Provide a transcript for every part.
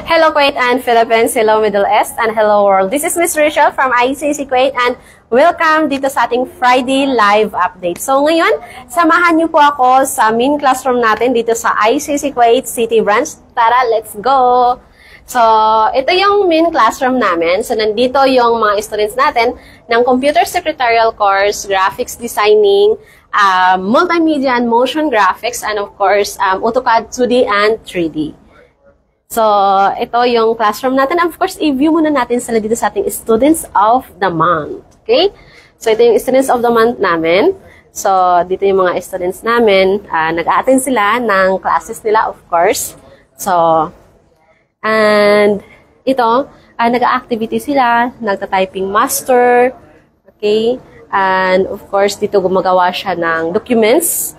Hello Kuwait and Philippines, hello Middle East, and hello world. This is Miss Rachel from ICC Kuwait and welcome dito sa ating Friday live update. So ngayon, samahan niyo po ako sa main classroom natin dito sa ICC Kuwait City Branch. Tara, let's go! So, ito yung main classroom namin. So, nandito yung mga students natin ng Computer Secretarial Course, Graphics Designing, Multimedia and Motion Graphics, and of course, AutoCAD 2D and 3D. So, ito yung classroom natin. Of course, i-view muna natin sila dito sa ating Students of the Month. Okay? So, ito yung Students of the Month namin. So, dito yung mga students namin. Nag-a-attend sila ng classes nila, of course. So, and ito, nag-a-activity sila, nagta-typing master. Okay? And, of course, dito gumagawa siya ng documents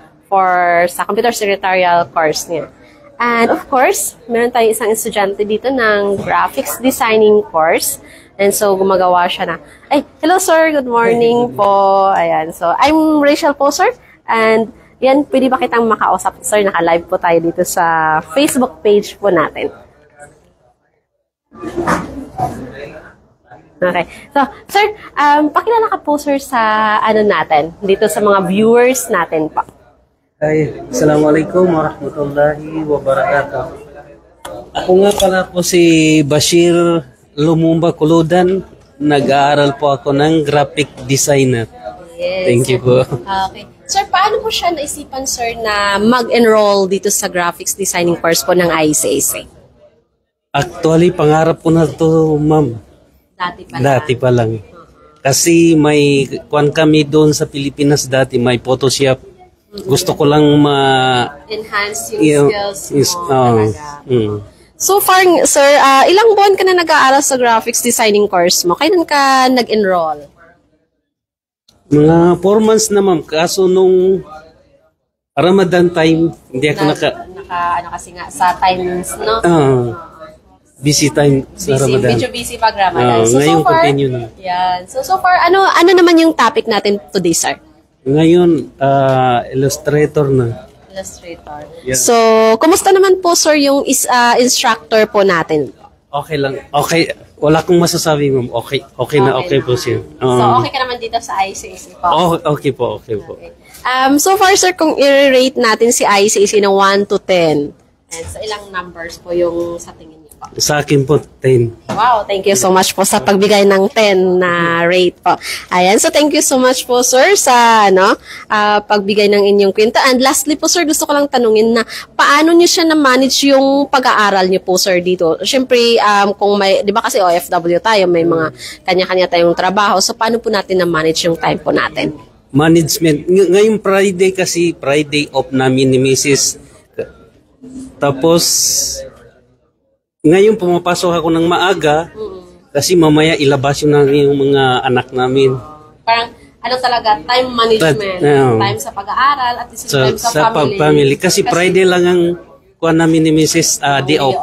sa computer secretarial course niya. And of course, meron tayong isang estudyante dito ng graphics designing course. And so, gumagawa siya na, hello sir, good morning po. Ayan, so I'm Rachel po sir. And yan, pwede ba kitang makausap sir? Naka-live po tayo dito sa Facebook page po natin. Okay. So, sir, pakilala ka po sir sa natin, dito sa mga viewers natin po. Assalamualaikum warahmatullahi wabarakatuh. Ako nga pala po si Bashir Lumumba Kuludan. Nag-aaral po ako ng graphic designer. Yes. Thank you po. Okay. Sir, paano po siya naisipan, sir, na mag-enroll dito sa graphics designing course po ng ICAC? Actually, pangarap ko na to, ma'am. Dati pa lang. Kasi may kwan kami doon sa Pilipinas dati, may Photoshop. Gusto ko lang enhance yung skills mo. So far, sir, ilang buwan ka na nag-aaral sa graphics designing course mo? Kailan ka nag-enroll? Mga 4 months na, ma'am. Kaso nung Ramadan time, hindi ako kasi nga, sa times, no? Busy time sa Ramadan. Medyo busy pag Ramadan. Ngayon, continue na. Yan. So far, ano naman yung topic natin today, sir? Ngayon, illustrator na. Illustrator. Yeah. So, kumusta naman po, sir, yung instructor po natin? Okay lang. Okay. Wala akong masasabi, ma'am. Okay na po siya. So, okay ka naman dito sa ICAC po? Okay po. Okay. So far, sir, kung i-rate natin si ICAC ng 1 to 10, and sa ilang numbers po yung sa tingin niyo po? Sa akin po, 10. Wow, thank you so much po sa pagbigay ng 10 na rate po. Ayan, so thank you so much po, sir, sa pagbigay ng inyong kwento. And lastly po, sir, gusto ko lang tanungin na paano niyo siya na-manage yung pag-aaral niyo po, sir, dito? Siyempre, kung may, di ba kasi OFW tayo, may mga kanya-kanya tayong trabaho. So, paano po natin na-manage yung time po natin? Management. Ngayong Friday kasi, Friday off namin ni Mrs. Tapos, ngayon pumapasok ako ng maaga kasi mamaya ilabas yung mga anak namin. Parang talaga, time management, time sa pag-aaral at the same time sa family. Kasi Friday lang ang kuha namin ni Mrs. Day off.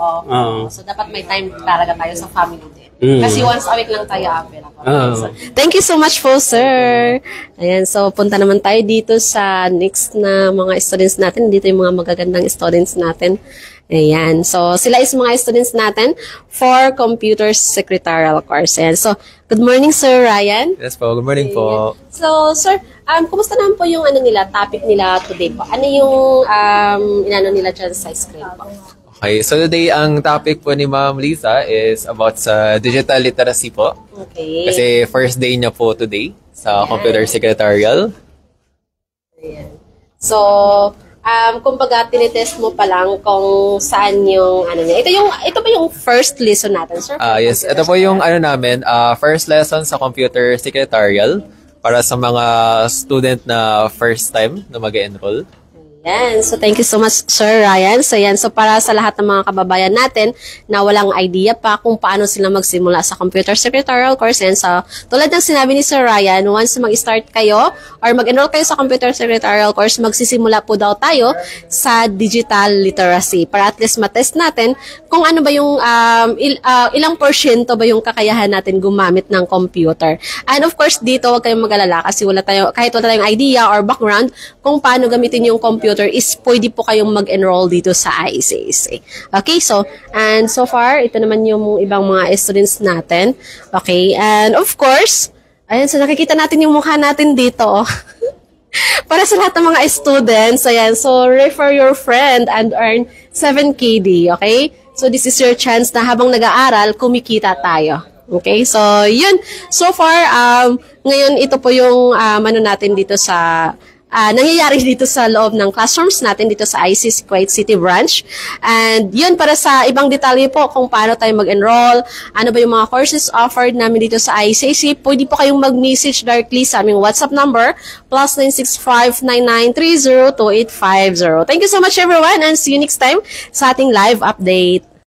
So dapat may time talaga tayo sa family din. Kasi once a week lang tayo available. So, thank you so much po, sir. Ayan, so punta naman tayo dito sa next na mga students natin. Dito yung mga magagandang students natin. Ayan. So, sila is mga students natin for Computer Secretarial Course. Ayan. So, good morning, Sir Ryan. Yes po, good morning po. So, sir, kumusta naman po yung topic nila today po? Ano yung nila dyan sa screen po? Okay, so today ang topic po ni Ma'am Liza is about sa digital literacy po. Okay. Kasi first day niya po today sa Computer Secretarial. Ayan. So, kumbaga, tinitest mo pa lang kung saan yung niya. Ito ba yung first lesson natin, sir? Yes, ito po yung namin, first lesson sa Computer Secretarial para sa mga student na first time na mag-enroll. Yan. So, thank you so much, Sir Ryan. So, yan. So, para sa lahat ng mga kababayan natin na walang idea pa kung paano sila magsimula sa Computer Secretarial Course. And so, tulad ng sinabi ni Sir Ryan, once mag-start kayo or mag-enroll kayo sa Computer Secretarial Course, magsisimula po daw tayo sa digital literacy para at least matest natin kung ano ba yung ilang porsyento ba yung kakayahan natin gumamit ng computer. And of course, dito, huwag kayong mag-alala kasi kahit wala tayong idea or background kung paano gamitin yung computer computer is pwede po kayong mag-enroll dito sa ICAC. Okay, so, and so far, ito naman yung ibang mga students natin. Okay, and of course, ayan, so nakikita natin yung mukha natin dito. Para sa lahat ng mga students, ayan, so refer your friend and earn 7 KD, okay? So this is your chance na habang nag-aaral, kumikita tayo. Okay, so yun. So far, ngayon ito po yung ano natin dito sa nangyayari dito sa loob ng classrooms natin dito sa ICAC Kuwait City Branch. And yun, para sa ibang detalye po kung paano tayo mag-enroll, ano ba yung mga courses offered namin dito sa ICAC, pwede po kayong mag-message directly sa aming WhatsApp number, +96599302850. Thank you so much everyone and see you next time sa ating live update.